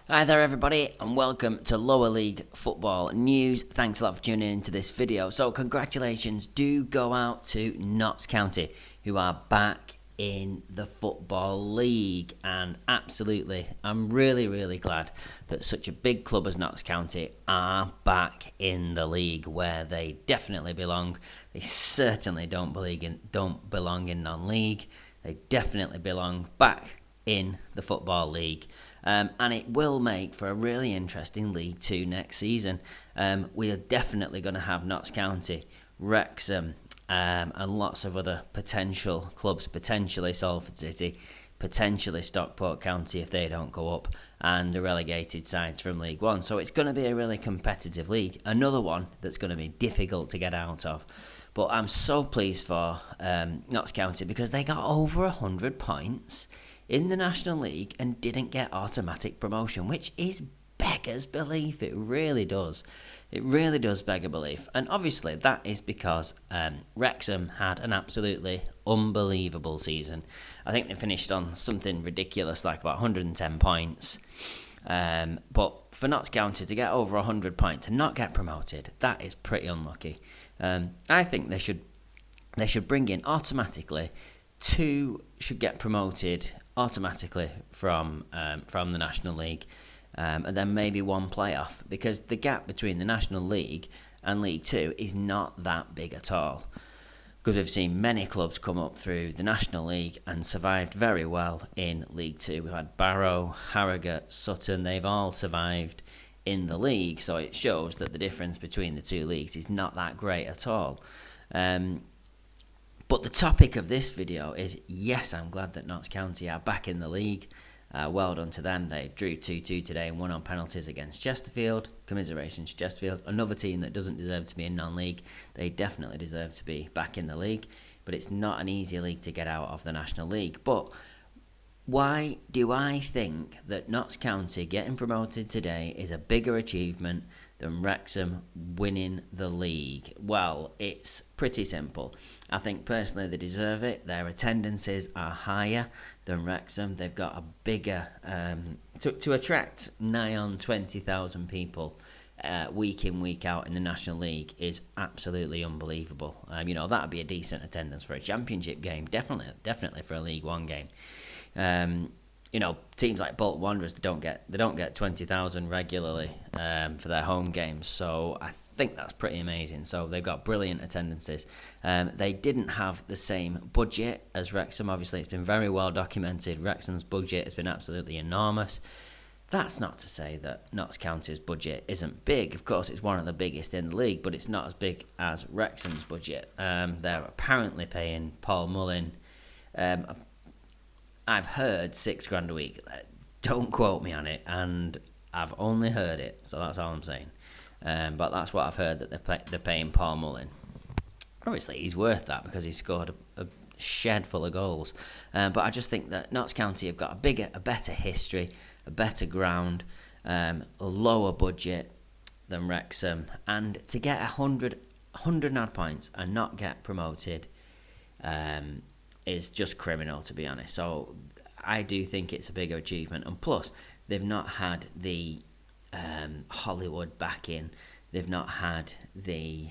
Hi there everybody and welcome to Lower League Football News. Thanks a lot for tuning into this video. So congratulations do go out to Notts County, who are back in the Football League, and absolutely I'm really glad that such a big club as Notts County are back in the league where they definitely belong. They certainly don't belong in non-league. They definitely belong back in the Football League. And it will make for a really interesting League 2 next season. We are definitely going to have Notts County, Wrexham, and lots of other potential clubs, potentially Salford City, potentially Stockport County if they don't go up, and the relegated sides from League 1. So it's going to be a really competitive league. Another one that's going to be difficult to get out of. But I'm so pleased for Notts County because they got over 100 points in the National League and didn't get automatic promotion, which is beggars belief. It really does. It really does beg a belief. And obviously that is because Wrexham had an absolutely unbelievable season. I think they finished on something ridiculous like about 110 points. But for Notts County to get over 100 points and not get promoted, that is pretty unlucky. I think they should bring in automatically two should get promoted automatically from the National League, and then maybe one playoff, because the gap between the National League and League 2 is not that big at all. Because we've seen many clubs come up through the National League and survived very well in League 2. We've had Barrow, Harrogate, Sutton, they've all survived in the league, so it shows that the difference between the two leagues is not that great at all. But the topic of this video is, yes, I'm glad that Notts County are back in the league. Well done to them. They drew 2-2 today and won on penalties against Chesterfield. Commiserations to Chesterfield, another team that doesn't deserve to be in non-league. They definitely deserve to be back in the league, but it's not an easy league to get out of, the National League. But why do I think that Notts County getting promoted today is a bigger achievement than Wrexham winning the league? Well, it's pretty simple. I think personally they deserve it. Their attendances are higher than Wrexham. They've got a bigger to attract nigh on 20,000 people week in, week out in the National League is absolutely unbelievable. That would be a decent attendance for a Championship game, definitely for a League 1 game. Teams like Bolton Wanderers, they don't get 20,000 regularly for their home games, so I think that's pretty amazing. So they've got brilliant attendances. They didn't have the same budget as Wrexham. Obviously, it's been very well documented. Wrexham's budget has been absolutely enormous. That's not to say that Notts County's budget isn't big. Of course, it's one of the biggest in the league, but it's not as big as Wrexham's budget. They're apparently paying Paul Mullin, I've heard $6,000 a week. Don't quote me on it, and I've only heard it, so that's all I'm saying. But that's what I've heard, that they're paying Paul Mullin. Obviously, he's worth that because he's scored a shed full of goals. But I just think that Notts County have got a better history, a better ground, a lower budget than Wrexham, and to get 100 odd points and not get promoted is just criminal, to be honest. So I do think it's a bigger achievement, and plus they've not had the Hollywood backing. They've not had the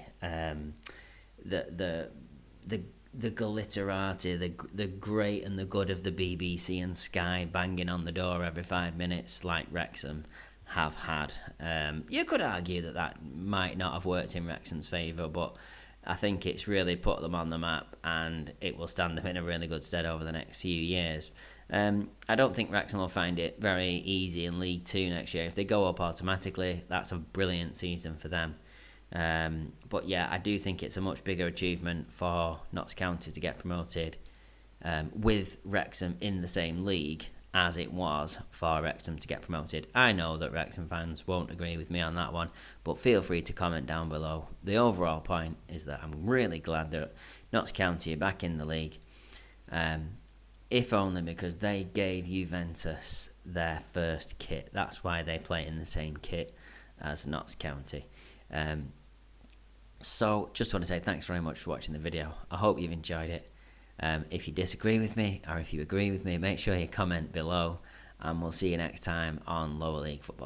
glitterati, the great and the good of the BBC and Sky banging on the door every 5 minutes like Wrexham have had. You could argue that might not have worked in Wrexham's favour, but I think it's really put them on the map, and it will stand them in a really good stead over the next few years. I don't think Wrexham will find it very easy in League 2 next year. If they go up automatically, that's a brilliant season for them. But yeah, I do think it's a much bigger achievement for Notts County to get promoted with Wrexham in the same league as it was for Wrexham to get promoted. I know that Wrexham fans won't agree with me on that one, but feel free to comment down below. The overall point is that I'm really glad that Notts County are back in the league, if only because they gave Juventus their first kit. That's why they play in the same kit as Notts County. So just want to say thanks very much for watching the video. I hope you've enjoyed it. If you disagree with me or if you agree with me, make sure you comment below, and we'll see you next time on Lower League Football.